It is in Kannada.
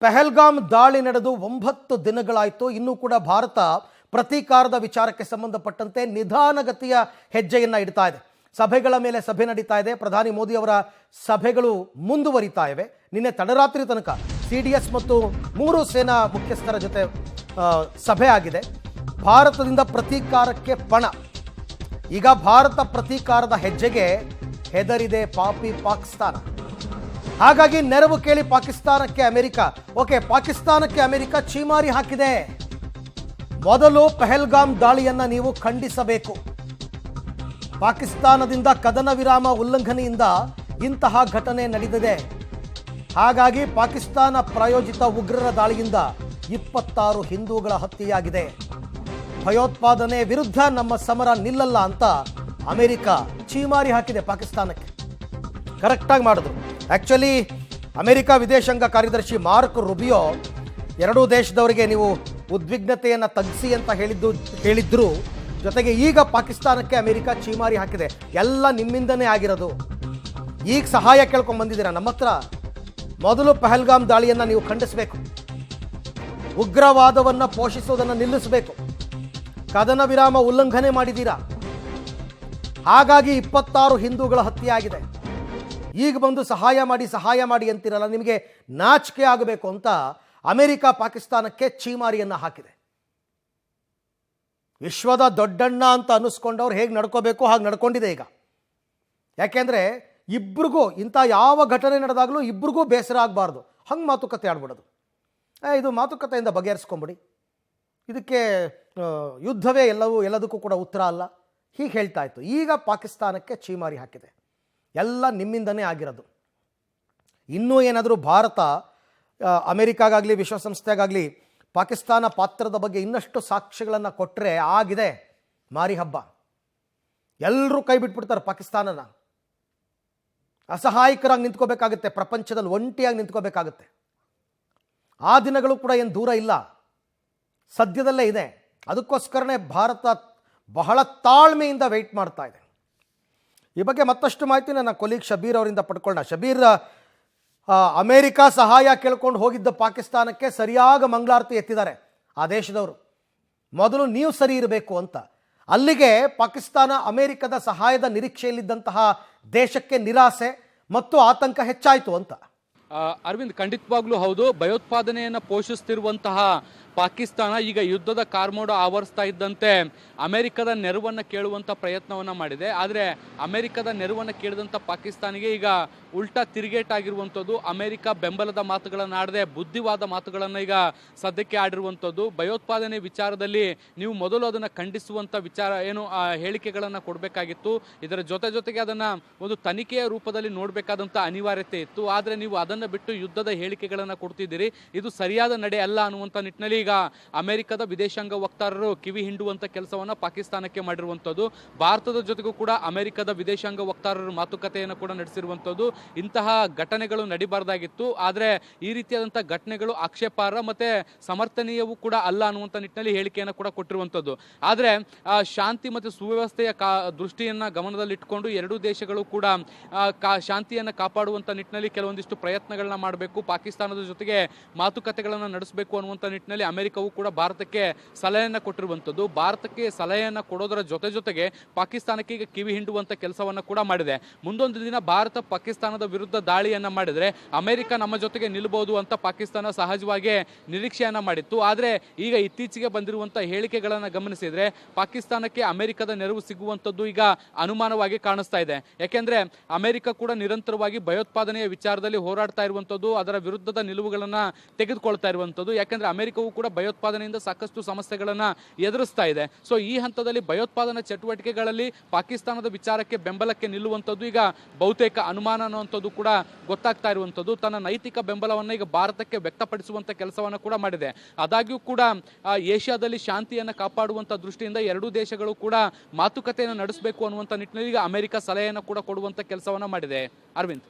ಪಹಲ್ಗಾಮ್ ದಾಳಿ ನಡೆದು 9 ದಿನಗಳಾಯಿತು. ಇನ್ನೂ ಕೂಡ ಭಾರತ ಪ್ರತೀಕಾರದ ವಿಚಾರಕ್ಕೆ ಸಂಬಂಧಪಟ್ಟಂತೆ ನಿಧಾನಗತಿಯ ಹೆಜ್ಜೆಯನ್ನು ಇಡ್ತಾ ಇದೆ. ಸಭೆಗಳ ಮೇಲೆ ಸಭೆ ನಡೀತಾ ಇದೆ. ಪ್ರಧಾನಿ ಮೋದಿ ಅವರ ಸಭೆಗಳು ಮುಂದುವರಿತಾ ಇವೆ. ನಿನ್ನೆ ತಡರಾತ್ರಿ ತನಕ CDS ಮತ್ತು 3 ಸೇನಾ ಮುಖ್ಯಸ್ಥರ ಜೊತೆ ಸಭೆ ಆಗಿದೆ. ಭಾರತದಿಂದ ಪ್ರತೀಕಾರಕ್ಕೆ ಪಣ. ಈಗ ಭಾರತ ಪ್ರತೀಕಾರದ ಹೆಜ್ಜೆಗೆ ಹೆದರಿದೆ ಪಾಪಿ ಪಾಕಿಸ್ತಾನ. ಹಾಗಾಗಿ ನೆರವು ಕೇಳಿ ಪಾಕಿಸ್ತಾನಕ್ಕೆ ಅಮೆರಿಕ ಛೀಮಾರಿ ಹಾಕಿದೆ. ಮೊದಲು ಪಹಲ್ಗಾಮ್ ದಾಳಿಯನ್ನ ನೀವು ಖಂಡಿಸಬೇಕು. ಪಾಕಿಸ್ತಾನದಿಂದ ಕದನ ವಿರಾಮ ಉಲ್ಲಂಘನೆಯಿಂದ ಇಂತಹ ಘಟನೆ ನಡೆದಿದೆ. ಹಾಗಾಗಿ ಪಾಕಿಸ್ತಾನ ಪ್ರಾಯೋಜಿತ ಉಗ್ರರ ದಾಳಿಯಿಂದ 26 ಹಿಂದೂಗಳ ಹತ್ಯೆಯಾಗಿದೆ. ಭಯೋತ್ಪಾದನೆ ವಿರುದ್ಧ ನಮ್ಮ ಸಮರ ನಿಲ್ಲಲ್ಲ ಅಂತ ಅಮೆರಿಕ ಛೀಮಾರಿ ಹಾಕಿದೆ ಪಾಕಿಸ್ತಾನಕ್ಕೆ. ಕರೆಕ್ಟಾಗಿ ಮಾಡಿದ್ರು. ಆ್ಯಕ್ಚುಲಿ ಅಮೆರಿಕ ವಿದೇಶಾಂಗ ಕಾರ್ಯದರ್ಶಿ ಮಾರ್ಕ್ ರುಬಿಯೋ ಎರಡೂ ದೇಶದವರಿಗೆ ನೀವು ಉದ್ವಿಗ್ನತೆಯನ್ನು ತಗ್ಗಿಸಿ ಅಂತ ಹೇಳಿದ್ರು. ಜೊತೆಗೆ ಈಗ ಪಾಕಿಸ್ತಾನಕ್ಕೆ ಅಮೆರಿಕ ಛೀಮಾರಿ ಹಾಕಿದೆ. ಎಲ್ಲ ನಿಮ್ಮಿಂದನೇ ಆಗಿರೋದು. ಈಗ ಸಹಾಯ ಕೇಳ್ಕೊಂಡು ಬಂದಿದ್ದೀರಾ ನಮ್ಮ ಹತ್ರ. ಮೊದಲು ಪಹಲ್ಗಾಮ್ ದಾಳಿಯನ್ನು ನೀವು ಖಂಡಿಸಬೇಕು. ಉಗ್ರವಾದವನ್ನು ಪೋಷಿಸುವುದನ್ನು ನಿಲ್ಲಿಸಬೇಕು. ಕದನ ವಿರಾಮ ಉಲ್ಲಂಘನೆ ಮಾಡಿದ್ದೀರಾ. ಹಾಗಾಗಿ 26 ಹಿಂದೂಗಳ ಹತ್ಯೆಯಾಗಿದೆ. ಈಗ ಬಂದು ಸಹಾಯ ಮಾಡಿ ಅಂತಿರಲ್ಲ, ನಿಮಗೆ ನಾಚಿಕೆ ಆಗಬೇಕು ಅಂತ ಅಮೆರಿಕ ಪಾಕಿಸ್ತಾನಕ್ಕೆ ಛೀಮಾರಿಯನ್ನು ಹಾಕಿದೆ. ವಿಶ್ವದ ದೊಡ್ಡಣ್ಣ ಅಂತ ಅನ್ನಿಸ್ಕೊಂಡವ್ರು ಹೇಗೆ ನಡ್ಕೋಬೇಕು ಹಾಗೆ ನಡ್ಕೊಂಡಿದೆ ಈಗ. ಯಾಕೆಂದರೆ ಇಬ್ರಿಗೂ ಇಂಥ ಯಾವ ಘಟನೆ ನಡೆದಾಗಲೂ ಇಬ್ರಿಗೂ ಬೇಸರ ಆಗಬಾರ್ದು. ಹಂಗೆ ಮಾತುಕತೆ ಆಡ್ಬಿಡೋದು. ಇದು ಮಾತುಕತೆಯಿಂದ ಬಗೆಹರಿಸ್ಕೊಂಬಿಡಿ, ಇದಕ್ಕೆ ಯುದ್ಧವೇ ಎಲ್ಲದಕ್ಕೂ ಕೂಡ ಉತ್ತರ ಅಲ್ಲ, ಹೀಗೆ ಹೇಳ್ತಾ ಇತ್ತು. ಈಗ ಪಾಕಿಸ್ತಾನಕ್ಕೆ ಛೀಮಾರಿ ಹಾಕಿದೆ. ಎಲ್ಲ ನಿಮ್ಮಿಂದನೇ ಆಗಿರೋದು. ಇನ್ನೂ ಏನಾದರೂ ಭಾರತ ಅಮೆರಿಕಾಗಾಗಲಿ ವಿಶ್ವಸಂಸ್ಥೆಗಾಗಲಿ ಪಾಕಿಸ್ತಾನ ಪಾತ್ರದ ಬಗ್ಗೆ ಇನ್ನಷ್ಟು ಸಾಕ್ಷ್ಯಗಳನ್ನು ಕೊಟ್ಟರೆ ಆಗಿದೆ ಮಾರಿ ಹಬ್ಬ. ಎಲ್ಲರೂ ಕೈ ಬಿಟ್ಬಿಡ್ತಾರೆ ಪಾಕಿಸ್ತಾನನ. ಅಸಹಾಯಕರಾಗಿ ನಿಂತ್ಕೋಬೇಕಾಗುತ್ತೆ. ಪ್ರಪಂಚದಲ್ಲಿ ಒಂಟಿಯಾಗಿ ನಿಂತ್ಕೋಬೇಕಾಗುತ್ತೆ. ಆ ದಿನಗಳು ಕೂಡ ಏನು ದೂರ ಇಲ್ಲ, ಸದ್ಯದಲ್ಲೇ ಇದೆ. ಅದಕ್ಕೋಸ್ಕರನೇ ಭಾರತ ಬಹಳ ತಾಳ್ಮೆಯಿಂದ ವೆಯ್ಟ್ ಮಾಡ್ತಾ ಇದೆ. ಈ ಬಗ್ಗೆ ಮತ್ತಷ್ಟು ಮಾಹಿತಿ ನನ್ನ ಕೊಲೀಗ್ ಶಬೀರ್ ಅವರಿಂದ ಪಡ್ಕೊಳ್ಳೋಣ. ಶಬೀರ್, ಅಮೇರಿಕಾ ಸಹಾಯ ಕೇಳ್ಕೊಂಡು ಹೋಗಿದ್ದ ಪಾಕಿಸ್ತಾನಕ್ಕೆ ಸರಿಯಾಗಿ ಮಂಗಳಾರತಿ ಎತ್ತಿದ್ದಾರೆ ಆ ದೇಶದವರು. ಮೊದಲು ನೀವು ಸರಿ ಇರಬೇಕು ಅಂತ. ಅಲ್ಲಿಗೆ ಪಾಕಿಸ್ತಾನ ಅಮೇರಿಕದ ಸಹಾಯದ ನಿರೀಕ್ಷೆಯಲ್ಲಿದ್ದಂತಹ ದೇಶಕ್ಕೆ ನಿರಾಸೆ ಮತ್ತು ಆತಂಕ ಹೆಚ್ಚಾಯಿತು ಅಂತ. ಅರವಿಂದ್, ಖಂಡಿತವಾಗ್ಲೂ ಹೌದು. ಭಯೋತ್ಪಾದನೆಯನ್ನು ಪೋಷಿಸ್ತಿರುವಂತಹ ಪಾಕಿಸ್ತಾನ ಈಗ ಯುದ್ಧದ ಕಾರ್ಮೋಡ ಆವರಿಸ್ತಾ ಇದ್ದಂತೆ ಅಮೆರಿಕದ ನೆರವನ್ನು ಕೇಳುವಂಥ ಪ್ರಯತ್ನವನ್ನು ಮಾಡಿದೆ. ಆದರೆ ಅಮೆರಿಕದ ನೆರವನ್ನು ಕೇಳಿದಂಥ ಪಾಕಿಸ್ತಾನಿಗೆ ಈಗ ಉಲ್ಟಾ ತಿರುಗೇಟಾಗಿರುವಂಥದ್ದು. ಅಮೆರಿಕ ಬೆಂಬಲದ ಮಾತುಗಳನ್ನು ಆಡದೆ ಬುದ್ಧಿವಾದ ಮಾತುಗಳನ್ನು ಈಗ ಸದ್ಯಕ್ಕೆ ಆಡಿರುವಂಥದ್ದು. ಭಯೋತ್ಪಾದನೆ ವಿಚಾರದಲ್ಲಿ ನೀವು ಮೊದಲು ಅದನ್ನು ಖಂಡಿಸುವಂಥ ವಿಚಾರ ಹೇಳಿಕೆಗಳನ್ನು ಕೊಡಬೇಕಾಗಿತ್ತು. ಇದರ ಜೊತೆಗೆ ಅದನ್ನು ಒಂದು ತನಿಖೆಯ ರೂಪದಲ್ಲಿ ನೋಡಬೇಕಾದಂಥ ಅನಿವಾರ್ಯತೆ ಇತ್ತು. ಆದರೆ ನೀವು ಅದನ್ನು ಬಿಟ್ಟು ಯುದ್ಧದ ಹೇಳಿಕೆಗಳನ್ನು ಕೊಡ್ತಿದ್ದೀರಿ. ಇದು ಸರಿಯಾದ ನಡೆ ಅಲ್ಲ ಅನ್ನುವಂಥ ನಿಟ್ಟಿನಲ್ಲಿ ಈಗ ಅಮೆರಿಕದ ವಿದೇಶಾಂಗ ವಕ್ತಾರರು ಕಿವಿ ಹಿಂಡುವಂಥ ಕೆಲಸವನ್ನು ಪಾಕಿಸ್ತಾನಕ್ಕೆ ಮಾಡಿರುವಂಥದ್ದು. ಭಾರತದ ಜೊತೆಗೂ ಕೂಡ ಅಮೆರಿಕದ ವಿದೇಶಾಂಗ ವಕ್ತಾರರು ಮಾತುಕತೆಯನ್ನು ಕೂಡ ನಡೆಸಿರುವಂಥದ್ದು. ಇಂತಹ ಘಟನೆಗಳು ನಡಿಬಾರ್ದಾಗಿತ್ತು. ಆದರೆ ಈ ರೀತಿಯಾದಂಥ ಘಟನೆಗಳು ಆಕ್ಷೇಪಾರ್ಹ ಮತ್ತೆ ಸಮರ್ಥನೀಯವೂ ಕೂಡ ಅಲ್ಲ ಅನ್ನುವಂಥ ನಿಟ್ಟಿನಲ್ಲಿ ಹೇಳಿಕೆಯನ್ನು ಕೂಡ ಕೊಟ್ಟಿರುವಂಥದ್ದು. ಆದರೆ ಶಾಂತಿ ಮತ್ತು ಸುವ್ಯವಸ್ಥೆಯ ದೃಷ್ಟಿಯನ್ನು ಗಮನದಲ್ಲಿಟ್ಟುಕೊಂಡು ಎರಡೂ ದೇಶಗಳು ಕೂಡ ಶಾಂತಿಯನ್ನು ಕಾಪಾಡುವಂಥ ನಿಟ್ಟಿನಲ್ಲಿ ಕೆಲವೊಂದಿಷ್ಟು ಪ್ರಯತ್ನಗಳನ್ನ ಮಾಡಬೇಕು, ಪಾಕಿಸ್ತಾನದ ಜೊತೆಗೆ ಮಾತುಕತೆಗಳನ್ನು ನಡೆಸಬೇಕು ಅನ್ನುವಂಥ ನಿಟ್ಟಿನಲ್ಲಿ ಅಮೆರಿಕವು ಕೂಡ ಭಾರತಕ್ಕೆ ಸಲಹೆಯನ್ನು ಕೊಟ್ಟಿರುವಂಥದ್ದು. ಭಾರತಕ್ಕೆ ಸಲಹೆಯನ್ನು ಕೊಡೋದರ ಜೊತೆಗೆ ಪಾಕಿಸ್ತಾನಕ್ಕೆ ಈಗ ಕಿವಿ ಹಿಂಡುವಂಥ ಕೆಲಸವನ್ನು ಕೂಡ ಮಾಡಿದೆ. ಮುಂದೊಂದು ದಿನ ಭಾರತ ಪಾಕಿಸ್ತಾನದ ವಿರುದ್ಧ ದಾಳಿಯನ್ನು ಮಾಡಿದರೆ ಅಮೆರಿಕ ನಮ್ಮ ಜೊತೆಗೆ ನಿಲ್ಲಬಹುದು ಅಂತ ಪಾಕಿಸ್ತಾನ ಸಹಜವಾಗಿ ನಿರೀಕ್ಷೆಯನ್ನು ಮಾಡಿತ್ತು. ಆದರೆ ಈಗ ಇತ್ತೀಚೆಗೆ ಬಂದಿರುವಂಥ ಹೇಳಿಕೆಗಳನ್ನು ಗಮನಿಸಿದರೆ ಪಾಕಿಸ್ತಾನಕ್ಕೆ ಅಮೆರಿಕದ ನೆರವು ಸಿಗುವಂಥದ್ದು ಈಗ ಅನುಮಾನವಾಗಿ ಕಾಣಿಸ್ತಾ ಇದೆ. ಯಾಕೆಂದರೆ ಅಮೆರಿಕ ಕೂಡ ನಿರಂತರವಾಗಿ ಭಯೋತ್ಪಾದನೆಯ ವಿಚಾರದಲ್ಲಿ ಹೋರಾಡ್ತಾ ಇರುವಂಥದ್ದು, ಅದರ ವಿರುದ್ಧದ ನಿಲುವುಗಳನ್ನು ತೆಗೆದುಕೊಳ್ತಾ ಇರುವಂಥದ್ದು. ಯಾಕೆಂದರೆ ಅಮೆರಿಕವು ಕೂಡ ಭಯೋತ್ಪಾದನೆಯಿಂದ ಸಾಕಷ್ಟು ಸಮಸ್ಯೆಗಳನ್ನು ಎದುರಿಸ್ತಾ ಇದೆ. ಸೊ ಈ ಹಂತದಲ್ಲಿ ಭಯೋತ್ಪಾದನಾ ಚಟುವಟಿಕೆಗಳಲ್ಲಿ ಪಾಕಿಸ್ತಾನದ ವಿಚಾರಕ್ಕೆ ಬೆಂಬಲಕ್ಕೆ ನಿಲ್ಲುವಂಥದ್ದು ಈಗ ಬಹುತೇಕ ಅನುಮಾನ ಅನ್ನುವಂಥದ್ದು ಕೂಡ ಗೊತ್ತಾಗ್ತಾ ಇರುವಂಥದ್ದು. ತನ್ನ ನೈತಿಕ ಬೆಂಬಲವನ್ನು ಈಗ ಭಾರತಕ್ಕೆ ವ್ಯಕ್ತಪಡಿಸುವಂಥ ಕೆಲಸವನ್ನು ಕೂಡ ಮಾಡಿದೆ. ಆದಾಗ್ಯೂ ಕೂಡ ಏಷ್ಯಾದಲ್ಲಿ ಶಾಂತಿಯನ್ನು ಕಾಪಾಡುವಂಥ ದೃಷ್ಟಿಯಿಂದ ಎರಡೂ ದೇಶಗಳು ಕೂಡ ಮಾತುಕತೆಯನ್ನು ನಡೆಸಬೇಕು ಅನ್ನುವಂಥ ನಿಟ್ಟಿನಲ್ಲಿ ಈಗ ಅಮೆರಿಕ ಸಲಹೆಯನ್ನು ಕೂಡ ಕೊಡುವಂಥ ಕೆಲಸವನ್ನು ಮಾಡಿದೆ. ಅರವಿಂದ್.